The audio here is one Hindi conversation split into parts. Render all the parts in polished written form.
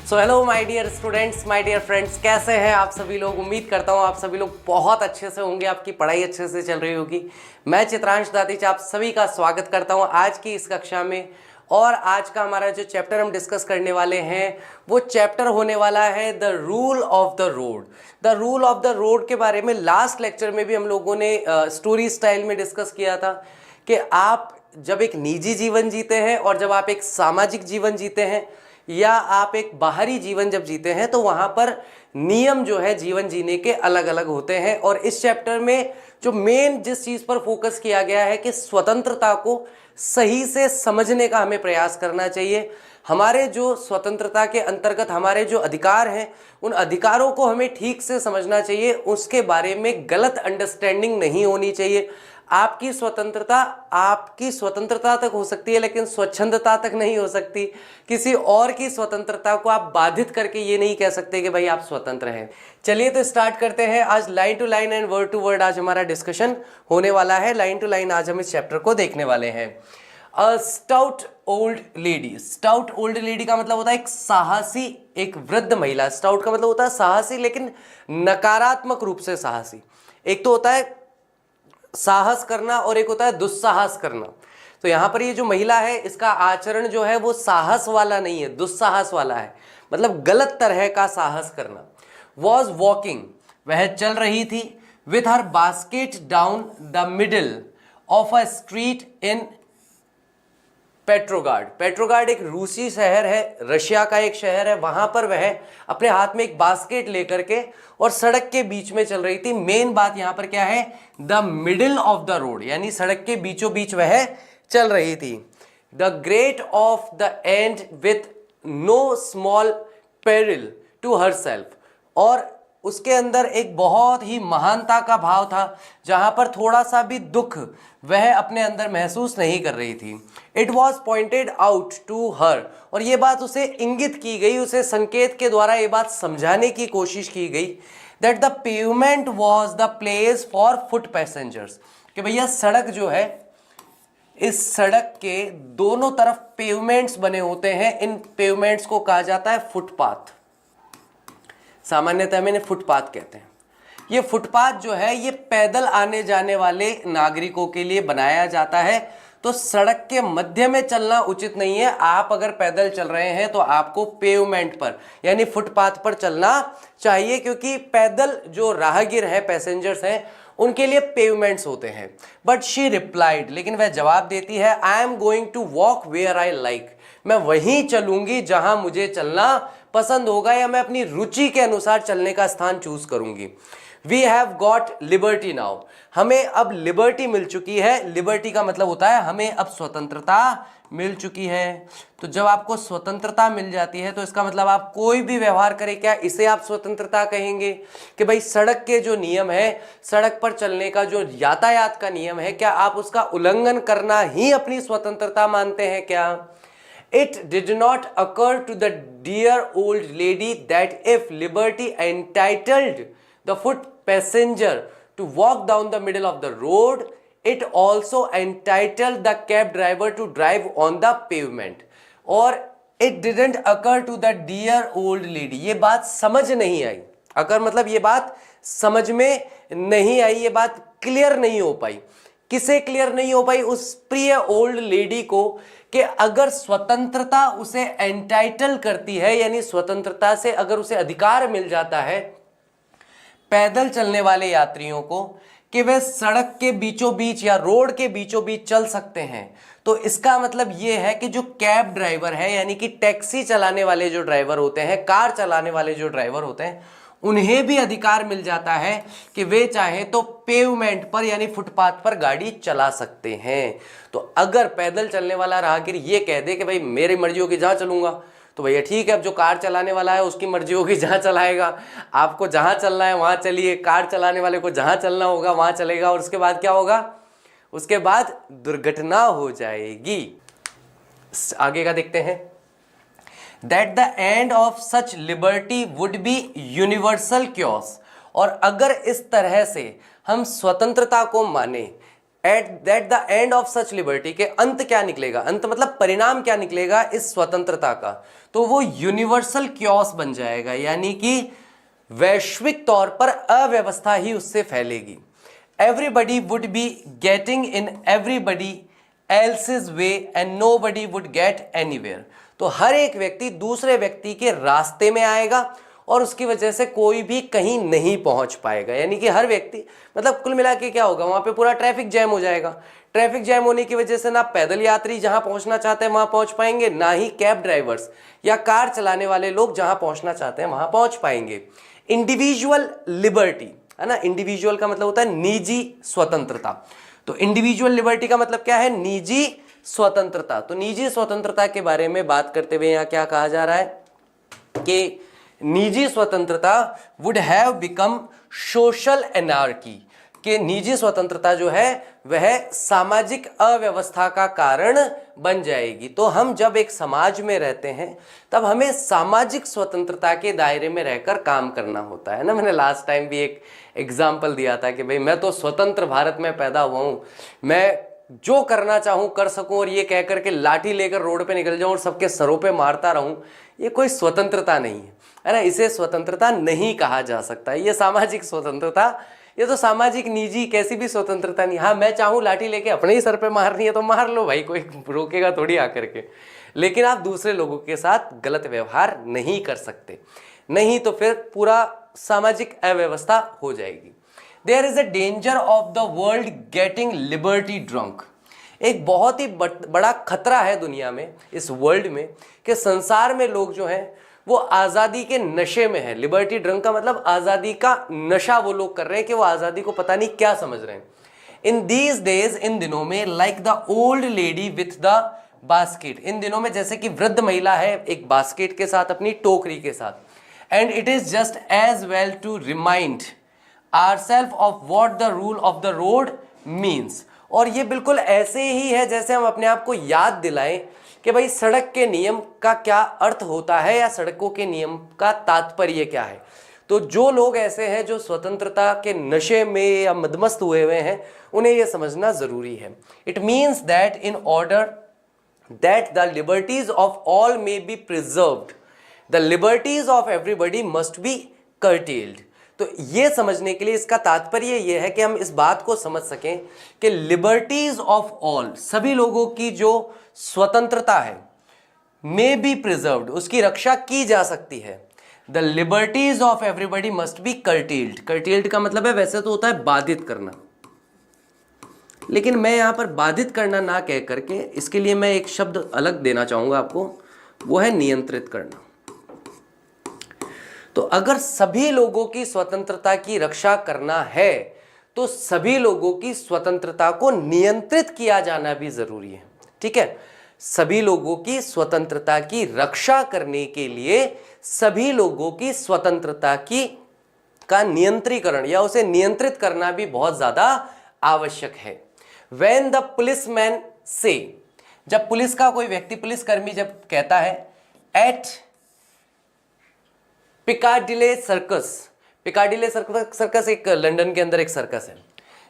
So hello my dear students, my dear friends, कैसे हैं आप सभी लोग। उम्मीद करता हूं आप सभी लोग बहुत अच्छे से होंगे, आपकी पढ़ाई अच्छे से चल रही होगी। मैं चित्रांश दातीच आप सभी का स्वागत करता हूं आज की इस कक्षा में। और आज का हमारा जो चैप्टर हम डिस्कस करने वाले हैं वो चैप्टर होने वाला है the rule of the road. The rule of the road के बारे में लास्ट लेक्चर में भी हम लोगों ने स्टोरी स्टाइल में डिस्कस किया था कि आप जब एक निजी जीवन जीते हैं और जब आप एक सामाजिक जीवन जीते हैं या आप एक बाहरी जीवन जब जीते हैं तो वहां पर नियम जो है जीवन जीने के अलग अलग होते हैं। और इस चैप्टर में जो मेन जिस चीज पर फोकस किया गया है कि स्वतंत्रता को सही से समझने का हमें प्रयास करना चाहिए। हमारे जो स्वतंत्रता के अंतर्गत हमारे जो अधिकार हैं उन अधिकारों को हमें ठीक से समझना चाहिए, उसके बारे में गलत अंडरस्टैंडिंग नहीं होनी चाहिए। आपकी स्वतंत्रता तक हो सकती है लेकिन स्वच्छंदता तक नहीं हो सकती। किसी और की स्वतंत्रता को आप बाधित करके ये नहीं कह सकते कि भाई आप स्वतंत्र हैं। चलिए तो स्टार्ट करते हैं। आज line to line and word to word आज हमारा डिस्कशन होने वाला है। लाइन टू लाइन आज हम इस चैप्टर को देखने वाले हैं। Stout old lady. Stout old lady का मतलब होता है एक साहसी, एक वृद्ध महिला। स्टाउट का मतलब होता है साहसी, लेकिन नकारात्मक रूप से साहसी। एक तो होता है साहस करना और एक होता है दुस्साहस करना। तो यहां पर ये जो महिला है इसका आचरण जो है वो साहस वाला नहीं है, दुस्साहस वाला है, मतलब गलत तरह का साहस करना। वॉज वॉकिंग, वह चल रही थी, with her basket down the middle of a street in Petrograd. Petrograd एक रूसी शहर है, रशिया का एक शहर है। वहां पर वह अपने हाथ में एक बास्केट लेकर के और सड़क के बीच में चल रही थी। मेन बात यहां पर क्या है, the middle of the road, यानी सड़क के बीचों बीच वह चल रही थी। The great of the end with no small peril to herself, और उसके अंदर एक बहुत ही महानता का भाव था जहां पर थोड़ा सा भी दुख वह अपने अंदर महसूस नहीं कर रही थी। It was pointed out to her, और ये बात उसे इंगित की गई, उसे संकेत के द्वारा ये बात समझाने की कोशिश की गई that the pavement was the place for foot passengers, कि भैया सड़क जो है, इस सड़क के दोनों तरफ पेवमेंट्स बने होते हैं। इन पेवमेंट्स को कहा जाता है फुटपाथ। सामान्यतः में फुटपाथ कहते हैं। ये फुटपाथ जो है ये पैदल आने जाने वाले नागरिकों के लिए बनाया जाता है। तो सड़क के मध्य में चलना उचित नहीं है। आप अगर पैदल चल रहे हैं तो आपको पेवमेंट पर यानी फुटपाथ पर चलना चाहिए, क्योंकि पैदल जो राहगीर है, पैसेंजर्स हैं, उनके लिए पेवमेंट्स होते हैं। बट शी रिप्लाइड, लेकिन वह जवाब देती है, I am going to walk where I like, मैं वहीं चलूंगी जहां मुझे चलना पसंद होगा, या मैं अपनी रुचि के अनुसार चलने का स्थान चूज करूंगी। We have got liberty now, हमें अब लिबर्टी मिल चुकी है। लिबर्टी का मतलब होता है हमें अब स्वतंत्रता मिल चुकी है। तो जब आपको स्वतंत्रता मिल जाती है तो इसका मतलब आप कोई भी व्यवहार करें, क्या इसे आप स्वतंत्रता कहेंगे? कि भाई सड़क के जो नियम है, सड़क पर चलने का जो यातायात का नियम है, क्या आप उसका उल्लंघन करना ही अपनी स्वतंत्रता मानते हैं क्या? It did not occur to the dear old lady that if liberty entitled the foot passenger to walk down the middle of the road, it also entitled the cab driver to drive on the pavement. और it didn't occur to the dear old lady, ये बात समझ नहीं आई। अगर मतलब ये बात समझ में नहीं आई, ये बात क्लियर नहीं हो पाई। किसे क्लियर नहीं हो पाई? उस प्रिय ओल्ड लेडी को, कि अगर स्वतंत्रता उसे एंटाइटल करती है, यानी स्वतंत्रता से अगर उसे अधिकार मिल जाता है पैदल चलने वाले यात्रियों को कि वे सड़क के बीचों बीच या रोड के बीचों बीच चल सकते हैं, तो इसका मतलब यह है कि जो कैब ड्राइवर है, यानी कि टैक्सी चलाने वाले जो ड्राइवर होते हैं, कार चलाने वाले जो ड्राइवर होते हैं, उन्हें भी अधिकार मिल जाता है कि वे चाहे तो पेवमेंट पर यानी फुटपाथ पर गाड़ी चला सकते हैं। तो अगर पैदल चलने वाला राहगीर ये कह दे कि भाई मेरी मर्जी होगी जहां चलूंगा, तो भैया ठीक है, अब जो कार चलाने वाला है उसकी मर्जी होगी जहां चलाएगा। आपको जहां चलना है वहां चलिए, कार चलाने वाले को जहां चलना होगा वहां चलेगा। और उसके बाद क्या होगा? उसके बाद दुर्घटना हो जाएगी। आगे का देखते हैं। That the end of such liberty would be universal chaos, और अगर इस तरह से हम स्वतंत्रता को माने at the end of such liberty, के अंत क्या निकलेगा, अंत मतलब परिणाम क्या निकलेगा इस स्वतंत्रता का, तो वो यूनिवर्सल क्योस बन जाएगा, यानी कि वैश्विक तौर पर अव्यवस्था ही उससे फैलेगी। Everybody would be getting in everybody else's way and nobody would get anywhere, तो हर एक व्यक्ति दूसरे व्यक्ति के रास्ते में आएगा और उसकी वजह से कोई भी कहीं नहीं पहुंच पाएगा, यानी कि हर व्यक्ति, मतलब कुल मिला के क्या होगा, वहां पे पूरा ट्रैफिक जैम हो जाएगा। ट्रैफिक जैम होने की वजह से ना पैदल यात्री जहां पहुंचना चाहते हैं वहां पहुंच पाएंगे, ना ही कैब ड्राइवर्स या कार चलाने वाले लोग जहां पहुंचना चाहते हैं वहां पहुंच पाएंगे। इंडिविजुअल लिबर्टी है ना, इंडिविजुअल का मतलब होता है निजी स्वतंत्रता, तो इंडिविजुअल लिबर्टी का मतलब क्या है, निजी स्वतंत्रता। तो निजी स्वतंत्रता के बारे में बात करते हुए यहां क्या कहा जा रहा है कि निजी स्वतंत्रता would have become social anarchy, कि निजी स्वतंत्रता जो है वह सामाजिक अव्यवस्था का कारण बन जाएगी। तो हम जब एक समाज में रहते हैं तब हमें सामाजिक स्वतंत्रता के दायरे में रहकर काम करना होता है ना। मैंने लास्ट टाइम भी एक एग्जाम्पल दिया था कि भाई मैं तो स्वतंत्र भारत में पैदा हुआ हूं, मैं जो करना चाहूं कर सकूं और ये कह करके लाठी लेकर रोड पे निकल जाऊं और सबके सरों पे मारता रहूं, ये कोई स्वतंत्रता नहीं है ना, इसे स्वतंत्रता नहीं कहा जा सकता। ये सामाजिक स्वतंत्रता, ये तो सामाजिक निजी कैसी भी स्वतंत्रता नहीं। हाँ, मैं चाहूं लाठी लेके अपने ही सर पे मारनी है तो मार लो भाई, कोई रोकेगा थोड़ी आकर के, लेकिन आप दूसरे लोगों के साथ गलत व्यवहार नहीं कर सकते, नहीं तो फिर पूरा सामाजिक अव्यवस्था हो जाएगी। There is a danger of the world getting liberty drunk, एक बहुत ही बड़ा खतरा है दुनिया में, इस वर्ल्ड में, कि संसार में लोग जो हैं वो आज़ादी के नशे में है। लिबर्टी ड्रंक का मतलब आज़ादी का नशा वो लोग कर रहे हैं कि वो आज़ादी को पता नहीं क्या समझ रहे हैं। इन दीज डेज, इन दिनों में, like the old lady with the basket, इन दिनों में जैसे कि वृद्ध महिला है एक बास्केट के साथ, अपनी टोकरी के साथ, and it is just as well to remind ourselves of what the rule of the road means, और ये बिल्कुल ऐसे ही है जैसे हम अपने आप को याद दिलाएं कि भाई सड़क के नियम का क्या अर्थ होता है या सड़कों के नियम का तात्पर्य क्या है। तो जो लोग ऐसे हैं जो स्वतंत्रता के नशे में या मदमस्त हुए हुए हैं, उन्हें यह समझना जरूरी है। It means that in order that the liberties of all may be preserved, the liberties of everybody must be curtailed. तो ये समझने के लिए इसका तात्पर्य ये है कि हम इस बात को समझ सकें कि लिबर्टीज ऑफ ऑल, सभी लोगों की जो स्वतंत्रता है, मे बी प्रिजर्व्ड, उसकी रक्षा की जा सकती है। The liberties of everybody must be curtailed, curtailed का मतलब है वैसे तो होता है बाधित करना, लेकिन मैं यहां पर बाधित करना ना कह करके इसके लिए मैं एक शब्द अलग देना चाहूंगा आपको, वो है नियंत्रित करना। तो अगर सभी लोगों की स्वतंत्रता की रक्षा करना है तो सभी लोगों की स्वतंत्रता को नियंत्रित किया जाना भी जरूरी है, ठीक है। सभी लोगों की स्वतंत्रता की रक्षा करने के लिए सभी लोगों की स्वतंत्रता का नियंत्रीकरण या उसे नियंत्रित करना भी बहुत ज्यादा आवश्यक है। When the policeman say, जब पुलिस का कोई व्यक्ति, पुलिसकर्मी जब कहता है at Piccadilly Circus, Piccadilly Circus एक लंदन के अंदर एक सर्कस है,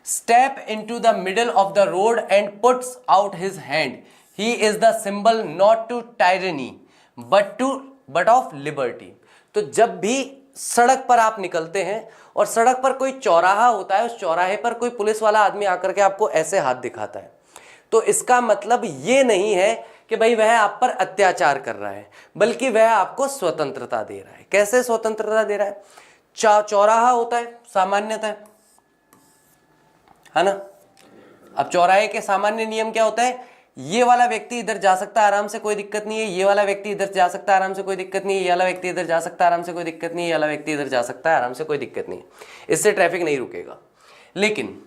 step into the middle of the road and puts out his hand, he is the symbol not to tyranny but of liberty. तो जब भी सड़क पर आप निकलते हैं और सड़क पर कोई चौराहा होता है, उस चौराहे पर कोई पुलिस वाला आदमी आकर के आपको ऐसे हाथ दिखाता है, तो इसका मतलब ये नहीं है कि भाई वह आप पर अत्याचार कर रहा है, बल्कि वह आपको स्वतंत्रता दे रहा है। कैसे स्वतंत्रता दे रहा है? चौराहा होता है सामान्यतः, है ना। अब चौराहे के सामान्य नियम क्या होता है? ये वाला व्यक्ति इधर जा सकता है आराम से, कोई दिक्कत नहीं है, ये वाला व्यक्ति इधर जा सकता है आराम से, कोई दिक्कत नहीं है, ये वाला व्यक्ति इधर जा सकता है आराम से, कोई दिक्कत नहीं है, ये वाला व्यक्ति इधर जा सकता है आराम से, कोई दिक्कत नहीं है, इससे ट्रैफिक नहीं रुकेगा। लेकिन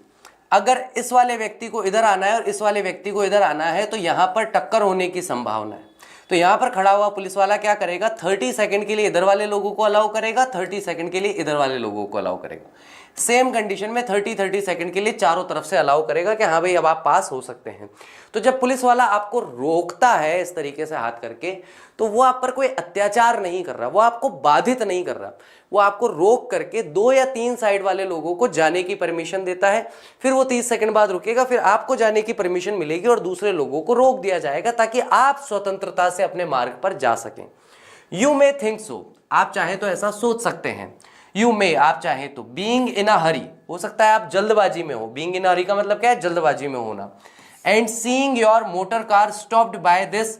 अगर इस वाले व्यक्ति को इधर आना है और इस वाले व्यक्ति को इधर आना है तो यहां पर टक्कर होने की संभावना है। तो यहां पर खड़ा हुआ पुलिस वाला क्या करेगा? 30 सेकंड के लिए इधर वाले लोगों को अलाउ करेगा, 30 सेकंड के लिए इधर वाले लोगों को अलाउ करेगा। सेम कंडीशन में 30 सेकंड के लिए चारों तरफ से अलाउ करेगा कि हाँ भाई अब आप पास हो सकते हैं। तो जब पुलिस वाला आपको रोकता है इस तरीके से हाथ करके, तो वो आप पर कोई अत्याचार नहीं कर रहा, वो आपको बाधित नहीं कर रहा, वो आपको रोक करके 2 या 3 साइड वाले लोगों को जाने की परमिशन देता है। फिर वो 30 सेकंड बाद रुकेगा, फिर आपको जाने की परमिशन मिलेगी और दूसरे लोगों को रोक दिया जाएगा ताकि आप स्वतंत्रता से अपने मार्ग पर जा सकें। यू मे थिंक सो, आप चाहे तो ऐसा सोच सकते हैं। यू मे, आप चाहे तो। बीइंग इन अ हरी, हो सकता है आप जल्दबाजी में हो। बीइंग इन अ हरी का मतलब क्या है? जल्दबाजी में होना। And seeing your motor car stopped by this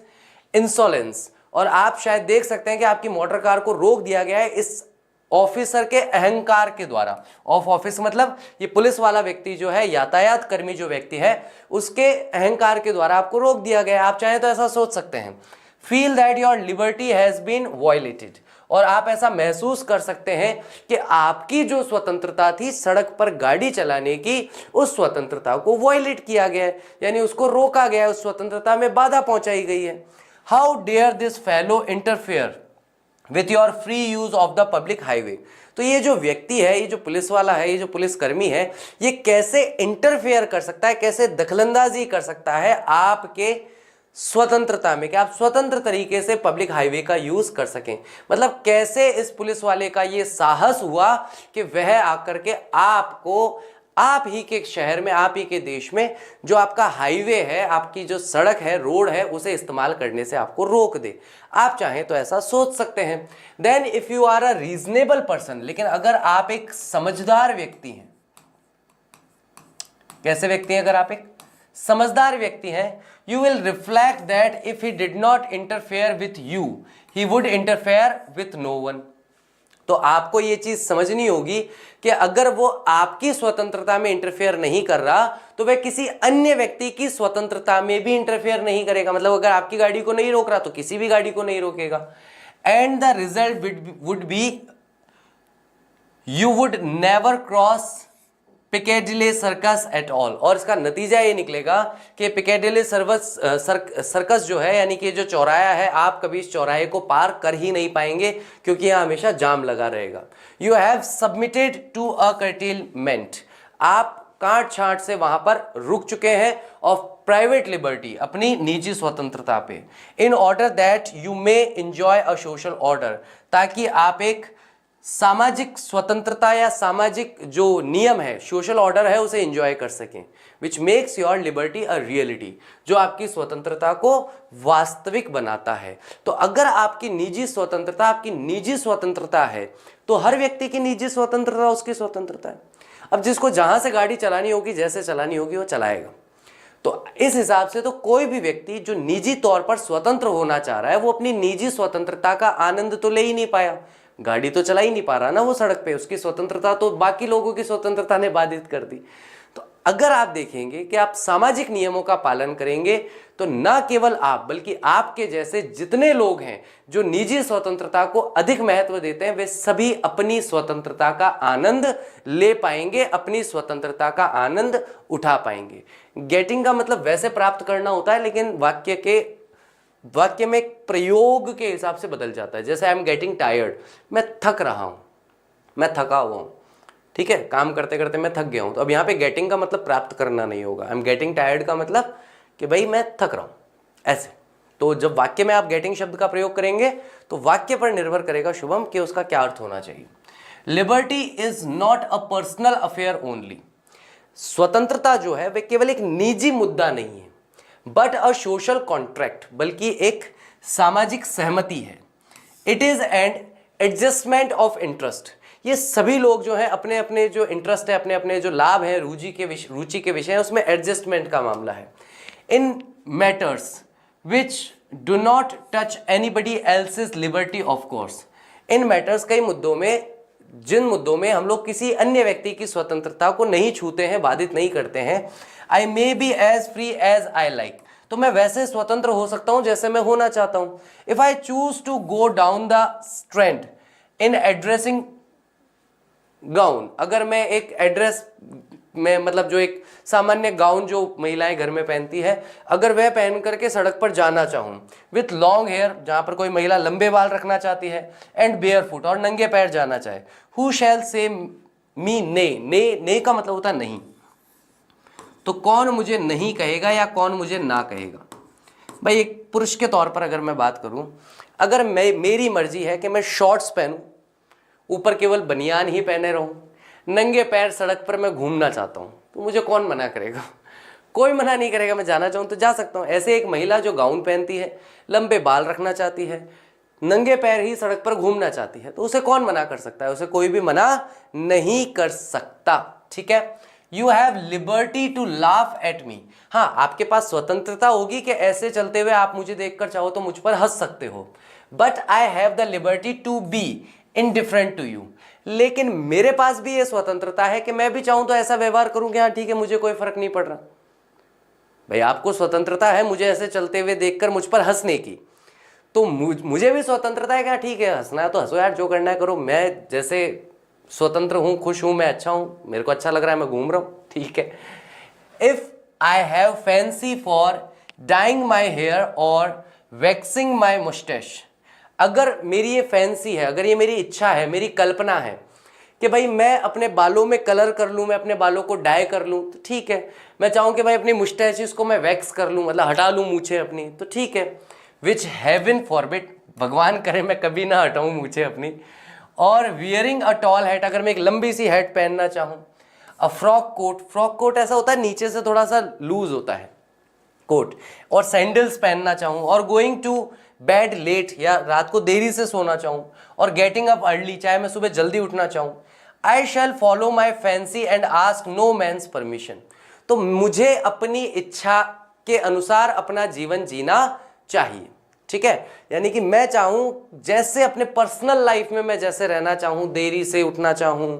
insolence, और आप शायद देख सकते हैं कि आपकी मोटर कार को रोक दिया गया है इस ऑफिसर के अहंकार के द्वारा। ऑफ ऑफिस मतलब ये पुलिस वाला व्यक्ति जो है, यातायात कर्मी जो व्यक्ति है, उसके अहंकार के द्वारा आपको रोक दिया गया है। आप चाहे तो ऐसा सोच सकते हैं। Feel that your liberty has been violated, और आप ऐसा महसूस कर सकते हैं कि आपकी जो स्वतंत्रता थी सड़क पर गाड़ी चलाने की, उस स्वतंत्रता को वायलेट किया गया है, यानी उसको रोका गया है, उस स्वतंत्रता में बाधा पहुंचाई गई है। How dare this fellow interfere with your free use of the public highway. तो ये जो व्यक्ति है, ये जो पुलिस वाला है, ये जो पुलिसकर्मी है, ये कैसे इंटरफेयर कर सकता है, कैसे दखलंदाजी कर सकता है आपके स्वतंत्रता में, कि आप स्वतंत्र तरीके से पब्लिक हाईवे का यूज कर सकें। मतलब कैसे इस पुलिस वाले का ये साहस हुआ कि वह आकर के आपको, आप ही के शहर में, आप ही के देश में जो आपका हाईवे है, आपकी जो सड़क है, रोड है, उसे इस्तेमाल करने से आपको रोक दे। आप चाहें तो ऐसा सोच सकते हैं। Then if you are a reasonable person, लेकिन अगर आप एक समझदार व्यक्ति हैं, कैसे व्यक्ति हैं? अगर आप एक समझदार व्यक्ति हैं, you will reflect that if he did not interfere with you, he would interfere with no one. तो आपको ये चीज समझनी होगी कि अगर वो आपकी स्वतंत्रता में इंटरफेयर नहीं कर रहा, तो वह किसी अन्य व्यक्ति की स्वतंत्रता में भी इंटरफेयर नहीं करेगा। मतलब अगर आपकी गाड़ी को नहीं रोक रहा, तो किसी भी गाड़ी को नहीं रोकेगा। And the result would be you would never cross Piccadilly Circus at all, और इसका नतीजा ये निकलेगा कि पिकेडिली सर्कस जो है, यानी कि जो चौराहा है, आप कभी इस चौराहे को पार कर ही नहीं पाएंगे, क्योंकि यहां हमेशा जाम लगा रहेगा। You have submitted to a curtailment, आप काट छांट से वहां पर रुक चुके हैं ऑफ प्राइवेट लिबर्टी, अपनी निजी स्वतंत्रता पे, in order that you may enjoy a social order, ताकि आप एक सामाजिक स्वतंत्रता या सामाजिक जो नियम है, सोशल ऑर्डर है, उसे एंजॉय कर सकें। Which makes your liberty a reality, जो आपकी स्वतंत्रता को वास्तविक बनाता है। तो अगर आपकी निजी स्वतंत्रता आपकी निजी स्वतंत्रता है, तो हर व्यक्ति की निजी स्वतंत्रता उसकी स्वतंत्रता है। अब जिसको जहां से गाड़ी चलानी होगी, जैसे चलानी होगी, वो चलाएगा। तो इस हिसाब से तो कोई भी व्यक्ति जो निजी तौर पर स्वतंत्र होना चाह रहा है, वो अपनी निजी स्वतंत्रता का आनंद तो ले ही नहीं पाया, गाड़ी तो चला ही नहीं पा रहा ना वो सड़क पे, उसकी स्वतंत्रता तो बाकी लोगों की स्वतंत्रता ने बाधित कर दी। तो अगर आप देखेंगे कि आप सामाजिक नियमों का पालन करेंगे, तो ना केवल आप, बल्कि आपके जैसे जितने लोग हैं जो निजी स्वतंत्रता को अधिक महत्व देते हैं, वे सभी अपनी स्वतंत्रता का आनंद ले पाएंगे, अपनी स्वतंत्रता का आनंद उठा पाएंगे। गेटिंग का मतलब वैसे प्राप्त करना होता है, लेकिन वाक्य में प्रयोग के हिसाब से बदल जाता है। जैसे आई एम गेटिंग टायर्ड, मैं थक रहा हूं, मैं थका हुआ हूं, ठीक है, काम करते करते मैं थक गया हूं। तो अब यहां पे गेटिंग का मतलब प्राप्त करना नहीं होगा। आई एम गेटिंग टायर्ड का मतलब कि भाई मैं थक रहा हूं, ऐसे। तो जब वाक्य में आप गेटिंग शब्द का प्रयोग करेंगे, तो वाक्य पर निर्भर करेगा शुभम कि उसका क्या अर्थ होना चाहिए। Liberty is not a personal affair only, स्वतंत्रता जो है वह केवल एक निजी मुद्दा नहीं है, बट अ सोशल कॉन्ट्रैक्ट, बल्कि एक सामाजिक सहमति है। It is and adjustment of interest, ये सभी लोग जो है अपने अपने जो इंटरेस्ट है, अपने अपने जो लाभ है, रुचि के विषय है, उसमें एडजस्टमेंट का मामला है। In matters which do not touch anybody else's liberty of course, in matters, कई मुद्दों में, जिन मुद्दों में हम लोग किसी अन्य व्यक्ति की स्वतंत्रता को नहीं छूते हैं, बाधित नहीं करते हैं। I may be as free as I like, तो मैं वैसे स्वतंत्र हो सकता हूं जैसे मैं होना चाहता हूं। If I choose to go down the Strand in a dressing gown, अगर मैं एक एड्रेस में, मतलब जो एक सामान्य गाउन जो महिलाएं घर में पहनती है, अगर वह पहन करके सड़क पर जाना चाहूं, विथ लॉन्ग हेयर, जहां पर कोई महिला लंबे बाल रखना चाहती है, एंड बेयर फुट, और नंगे पैर जाना चाहे, हु शैल से मी ने का मतलब होता है नहीं। तो कौन मुझे नहीं कहेगा या कौन मुझे ना कहेगा? भाई एक पुरुष के तौर पर अगर मैं बात करूं, अगर मेरी मर्जी है कि मैं शॉर्ट्स पहनूं, ऊपर केवल बनियान ही पहने रहूं, नंगे पैर सड़क पर मैं घूमना चाहता हूं, तो मुझे कौन मना करेगा? कोई मना नहीं करेगा। मैं जाना चाहूं तो जा सकता हूं। ऐसे एक महिला जो गाउन पहनती है, लंबे बाल रखना चाहती है, नंगे पैर ही सड़क पर घूमना चाहती है, तो उसे कौन मना कर सकता है? उसे कोई भी मना नहीं कर सकता। ठीक है। You have liberty to laugh at me. हाँ, आपके पास स्वतंत्रता होगी कि ऐसे चलते हुए आप मुझे देखकर चाहो तो मुझ पर हंस सकते हो, but I have the liberty to be indifferent to you. लेकिन मेरे पास भी ये स्वतंत्रता है कि मैं भी चाहूं तो ऐसा व्यवहार करूं कि हाँ ठीक है, मुझे कोई फर्क नहीं पड़ रहा। भाई आपको स्वतंत्रता है मुझे ऐसे चलते हुए देखकर मुझ पर हंसने की, तो मुझे भी स्वतंत्रता है कि ठीक है, हंसना है तो हंसो यार, जो करना है करो। मैं जैसे स्वतंत्र हूं, खुश हूं, मैं अच्छा हूं, मेरे को अच्छा लग रहा है, मैं घूम रहा हूं, ठीक है। If I have fancy for dying my hair और वैक्सिंग माई मुस्टैच, अगर मेरी ये फैंसी है, अगर ये मेरी इच्छा है, मेरी कल्पना है कि भाई मैं अपने बालों में कलर कर लूं, मैं अपने बालों को डाई कर लूं, तो ठीक है। मैं चाहूं कि भाई अपनी मुस्टैचेस को मैं वैक्स कर लूं, मतलब हटा लूं मूछें अपनी, तो ठीक है। विच हेवन फॉरबिड, भगवान करे मैं कभी ना हटाऊं मूछें अपनी। और वियरिंग अ टॉल हैट, अगर मैं एक लंबी सी हैट पहनना चाहूं। अ फ्रॉक कोट, फ्रॉक कोट ऐसा होता है नीचे से थोड़ा सा लूज होता है कोट, और सैंडल्स पहनना चाहूं, और गोइंग टू बेड लेट, या रात को देरी से सोना चाहूं, और गेटिंग अप अर्ली, चाहे मैं सुबह जल्दी उठना चाहूं। I shall follow my fancy and ask no man's permission, तो मुझे अपनी इच्छा के अनुसार अपना जीवन जीना चाहिए। ठीक है। यानी कि मैं चाहूं जैसे अपने पर्सनल लाइफ में मैं जैसे रहना चाहूं, देरी से उठना चाहूं,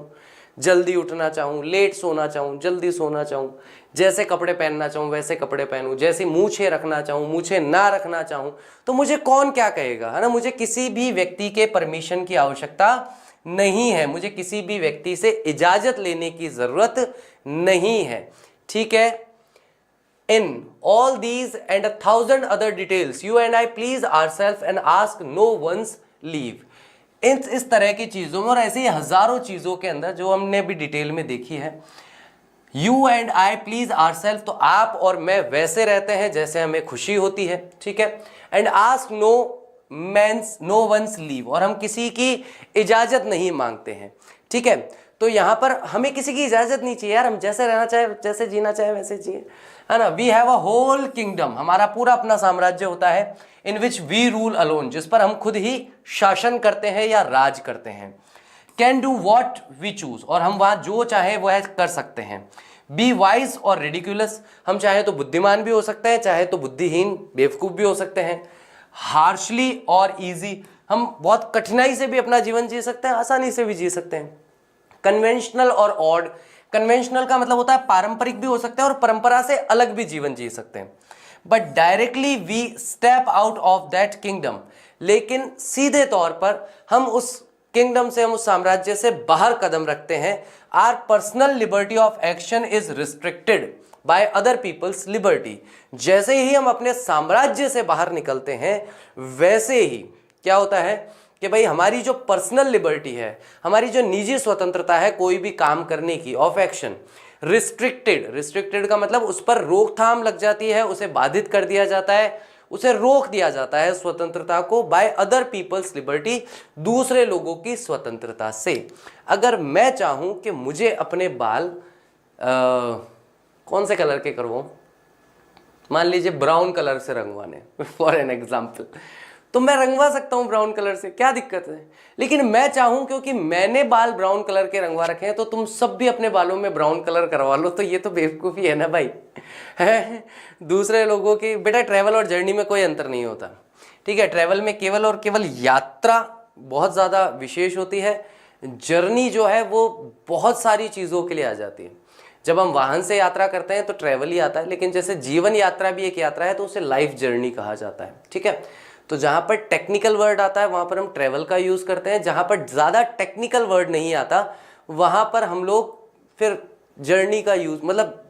जल्दी उठना चाहूं, लेट सोना चाहूं, जल्दी सोना चाहूं, जैसे कपड़े पहनना चाहूं वैसे कपड़े पहनूं, जैसी मूछें रखना चाहूं, मूछें ना रखना चाहूं, तो मुझे कौन क्या कहेगा, है ना। मुझे किसी भी व्यक्ति के परमिशन की आवश्यकता नहीं है, मुझे किसी भी व्यक्ति से इजाजत लेने की जरूरत नहीं है। ठीक है। In all these and 1,000 other details, you and I please ourselves and ask no one's leave. इस तरह की चीजों में और ऐसे ही हजारों चीजों के अंदर जो हमने भी डिटेल में देखी है, You and I please ourselves, तो आप और मैं वैसे रहते हैं जैसे हमें खुशी होती है। ठीक है। And ask no one's leave, और हम किसी की इजाजत नहीं मांगते हैं। ठीक है। तो यहां पर हमें किसी की इजाजत नहीं चाहिए यार, हम जैसे रहना चाहे, जैसे जीना चाहे वैसे जिए, है ना। We have a whole kingdom, हमारा पूरा अपना साम्राज्य होता है, in which we rule alone, जिस पर हम खुद ही शासन करते हैं या राज करते हैं। Can do what we choose, और हम वहां जो चाहे वह कर सकते हैं। बी वाइज और रिडिकुलस, हम चाहे तो बुद्धिमान भी हो सकते हैं, चाहे तो बुद्धिहीन बेवकूफ भी हो सकते हैं। हार्शली और ईजी, हम बहुत कठिनाई से भी अपना जीवन जी सकते हैं, आसानी से भी जी सकते हैं। कन्वेंशनल और ऑड, कन्वेंशनल का मतलब होता है पारंपरिक भी हो सकते हैं और परंपरा से अलग भी जीवन जी सकते हैं। But directly we step out of that kingdom, लेकिन सीधे तौर पर हम उस किंगडम से, हम उस साम्राज्य से बाहर कदम रखते हैं। Our personal liberty of action is restricted by other people's liberty. जैसे ही हम अपने साम्राज्य से बाहर निकलते हैं, वैसे ही क्या होता है कि भाई हमारी जो पर्सनल लिबर्टी है, हमारी जो निजी स्वतंत्रता है कोई भी काम करने की, ऑफ एक्शन, रिस्ट्रिक्टेड का मतलब उस पर रोकथाम लग जाती है, उसे बाधित कर दिया जाता है, उसे रोक दिया जाता है स्वतंत्रता को, बाय अदर पीपल्स लिबर्टी, दूसरे लोगों की स्वतंत्रता से। अगर मैं चाहूं कि मुझे अपने बाल कौन से कलर के करवाऊं, मान लीजिए ब्राउन कलर से रंगवाने, फॉर एन एग्जाम्पल, तो मैं रंगवा सकता हूं ब्राउन कलर से, क्या दिक्कत है। लेकिन मैं चाहूं क्योंकि मैंने बाल ब्राउन कलर के रंगवा रखे हैं, तो तुम सब भी अपने बालों में ब्राउन कलर करवा लो, तो ये तो बेवकूफ़ी है ना भाई, है। दूसरे लोगों की, बेटा ट्रैवल और जर्नी में कोई अंतर नहीं होता। ठीक है। ट्रैवल में केवल और केवल यात्रा बहुत ज़्यादा विशेष होती है, जर्नी जो है वो बहुत सारी चीज़ों के लिए आ जाती है। जब हम वाहन से यात्रा करते हैं तो ट्रैवल ही आता है, लेकिन जैसे जीवन यात्रा भी एक यात्रा है तो उसे लाइफ जर्नी कहा जाता है। ठीक है। तो जहां पर टेक्निकल वर्ड आता है वहां पर हम ट्रैवल का यूज करते हैं, जहां पर ज्यादा टेक्निकल वर्ड नहीं आता वहां पर हम लोग फिर जर्नी का यूज, मतलब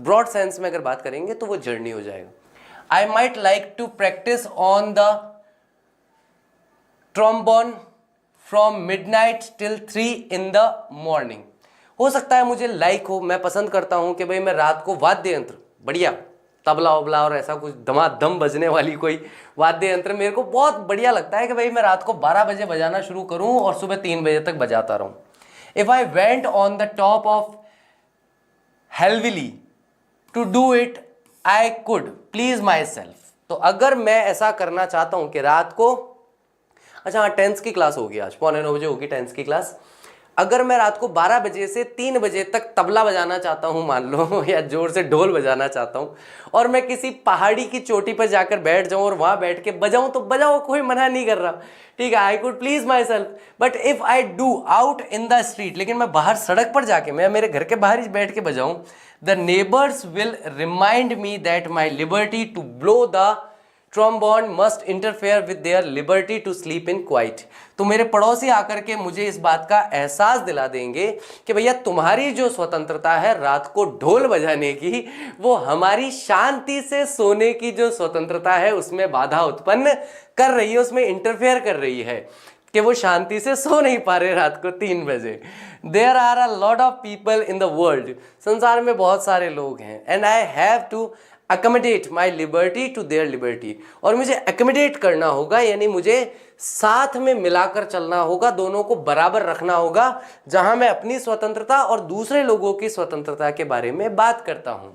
ब्रॉड सेंस में अगर बात करेंगे तो वो जर्नी हो जाएगा। I might like to practise on the trombone from midnight till 3 in the morning। हो सकता है मुझे लाइक हो, मैं पसंद करता हूं कि भाई मैं रात को वाद्य यंत्र, बढ़िया तबला उबला और ऐसा कुछ धमाधम बजने वाली कोई वाद्य यंत्र मेरे को बहुत बढ़िया लगता है कि भाई मैं रात को 12 बजे बजाना शुरू करूं और सुबह 3 बजे तक बजाता रहूं। If I went on the top of Helvellyn to do it I could please myself. तो अगर मैं ऐसा करना चाहता हूं कि रात को, अच्छा हाँ 10th की क्लास होगी, आज 8:45 बजे होगी 10th की क्लास, अगर मैं रात को 12 बजे से 3 बजे तक तबला बजाना चाहता हूं मान लो, या जोर से ढोल बजाना चाहता हूं, और मैं किसी पहाड़ी की चोटी पर जाकर बैठ जाऊं और वहां बैठ के बजाऊं तो बजाओ, कोई मना नहीं कर रहा, ठीक है, आई could please my self. But if I do out in the street, लेकिन मैं बाहर सड़क पर जाके, मैं मेरे घर के बाहर ही बैठ के बजाऊं, the neighbours will remind me that my liberty to blow the trombone must interfere with their liberty to sleep in quiet. तो मेरे पड़ोसी आकर के मुझे इस बात का एहसास दिला देंगे कि भैया तुम्हारी जो स्वतंत्रता है रात को ढोल बजाने की, वो हमारी शांति से सोने की जो स्वतंत्रता है उसमें बाधा उत्पन्न कर रही है, उसमें इंटरफेयर कर रही है कि वो शांति से सो नहीं पा रहे रात को 3 बजे। There are a lot of people in the world, संसार में बहुत सारे लोग हैं, and I have to accommodate my liberty to their liberty, और मुझे accommodate करना होगा, यानी मुझे साथ में मिलाकर चलना होगा, दोनों को बराबर रखना होगा, जहां मैं अपनी स्वतंत्रता और दूसरे लोगों की स्वतंत्रता के बारे में बात करता हूं।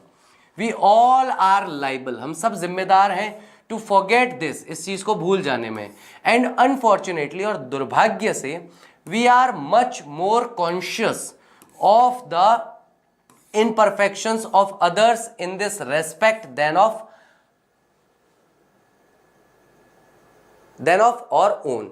We all are liable, हम सब जिम्मेदार हैं to forget this, इस चीज को भूल जाने में, and unfortunately, और दुर्भाग्य से, we are much more conscious of the imperfections of others in this respect than of our own।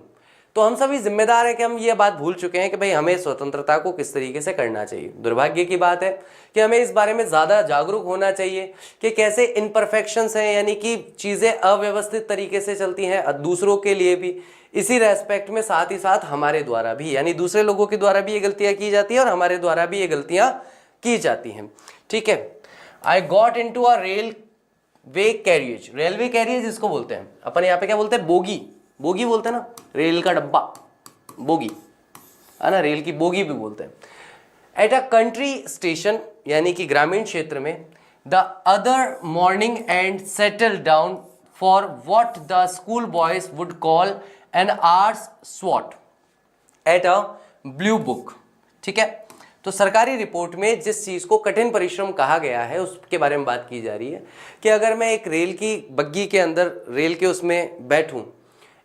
तो हम सभी जिम्मेदार हैं कि हम ये बात भूल चुके हैं कि भाई हमें स्वतंत्रता को किस तरीके से करना चाहिए। दुर्भाग्य की बात है कि हमें इस बारे में ज़्यादा जागरूक होना चाहिए कि कैसे इनपरफेक्शंस हैं, यानी कि चीज़ें अव्यवस्थित तरीके से चलती हैं दूसरों के लिए भी, इसी रेस्पेक्ट में साथ ही साथ हमारे द्वारा भी, यानी दूसरे लोगों के द्वारा भी ये गलतियाँ की जाती है और हमारे द्वारा भी ये गलतियाँ की जाती हैं, ठीक है। I got into a railway carriage, railway carriage इसको बोलते हैं अपन यहाँ पे क्या बोलते हैं, बोगी, बोगी बोलते हैं ना, रेल का डब्बा बोगी है ना, रेल की बोगी भी बोलते हैं। एट अ कंट्री स्टेशन, यानी कि ग्रामीण क्षेत्र में, the other morning and settle down for what the school boys would call an arts swot at a blue book, ठीक है। तो सरकारी रिपोर्ट में जिस चीज़ को कठिन परिश्रम कहा गया है उसके बारे में बात की जा रही है कि अगर मैं एक रेल की बग्गी के अंदर, रेल के उसमें बैठूं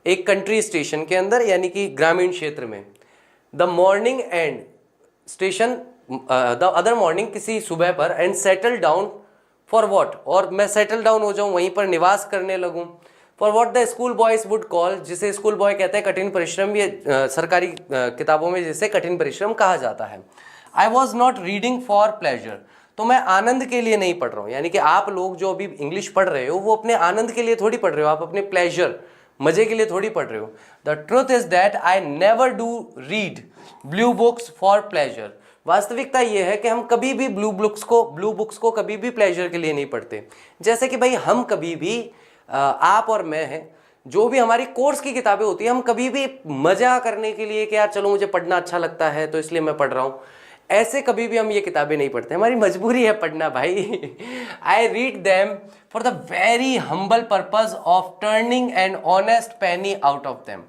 एक कंट्री स्टेशन के अंदर, यानी कि ग्रामीण क्षेत्र में, the morning and station, the other morning किसी सुबह पर, and settle down for what, और मैं सेटल डाउन हो जाऊं, वहीं पर निवास करने लगूं, for what the school boys would call, जिसे स्कूल बॉय कहते हैं कठिन परिश्रम, ये सरकारी किताबों में जिसे कठिन परिश्रम कहा जाता है। I was not reading for pleasure, तो मैं आनंद के लिए नहीं पढ़ रहा हूँ, यानी कि आप लोग जो अभी इंग्लिश पढ़ रहे हो वो अपने आनंद के लिए थोड़ी पढ़ रहे हो, आप अपने प्लेजर, मजे के लिए थोड़ी पढ़ रहे हो। The truth is that I never do read blue books for pleasure, वास्तविकता यह है कि हम कभी भी ब्लू बुक्स को कभी भी प्लेजर के लिए नहीं पढ़ते। जैसे कि भाई हम कभी भी, आप और मैं हैं, जो भी हमारी कोर्स की किताबें होती है, हम कभी भी मजा करने के लिए कि यार चलो मुझे पढ़ना अच्छा लगता है तो इसलिए मैं पढ़ रहा हूँ, ऐसे कभी भी हम ये किताबें नहीं पढ़ते, हमारी मजबूरी है पढ़ना भाई। I read them for the very humble purpose of turning an honest penny out of them.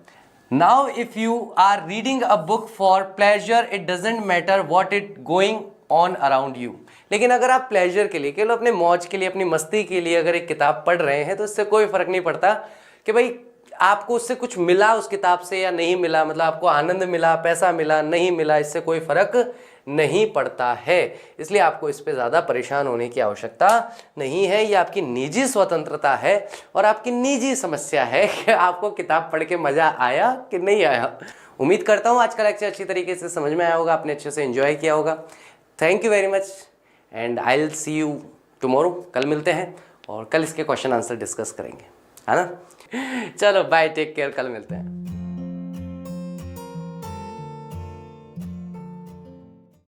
Now if you are reading a book for pleasure, it doesn't matter what it going on around you. लेकिन अगर आप प्लेजर के लिए, केवल अपने मौज के लिए, अपनी मस्ती के लिए अगर एक किताब पढ़ रहे हैं तो इससे कोई फर्क नहीं पड़ता कि भाई आपको उससे कुछ मिला उस किताब से या नहीं मिला, मतलब आपको आनंद मिला, पैसा मिला, नहीं मिला, इससे कोई फर्क नहीं पड़ता है। इसलिए आपको इस पे ज़्यादा परेशान होने की आवश्यकता नहीं है। ये आपकी निजी स्वतंत्रता है और आपकी निजी समस्या है कि आपको किताब पढ़ के मज़ा आया कि नहीं आया। उम्मीद करता हूँ आज का लेक्चर अच्छी तरीके से समझ में आया होगा, आपने अच्छे से एंजॉय किया होगा। Thank you very much and I will see you tomorrow. कल मिलते हैं और कल इसके क्वेश्चन आंसर डिस्कस करेंगे, है ना। चलो बाय, टेक केयर, कल मिलते हैं।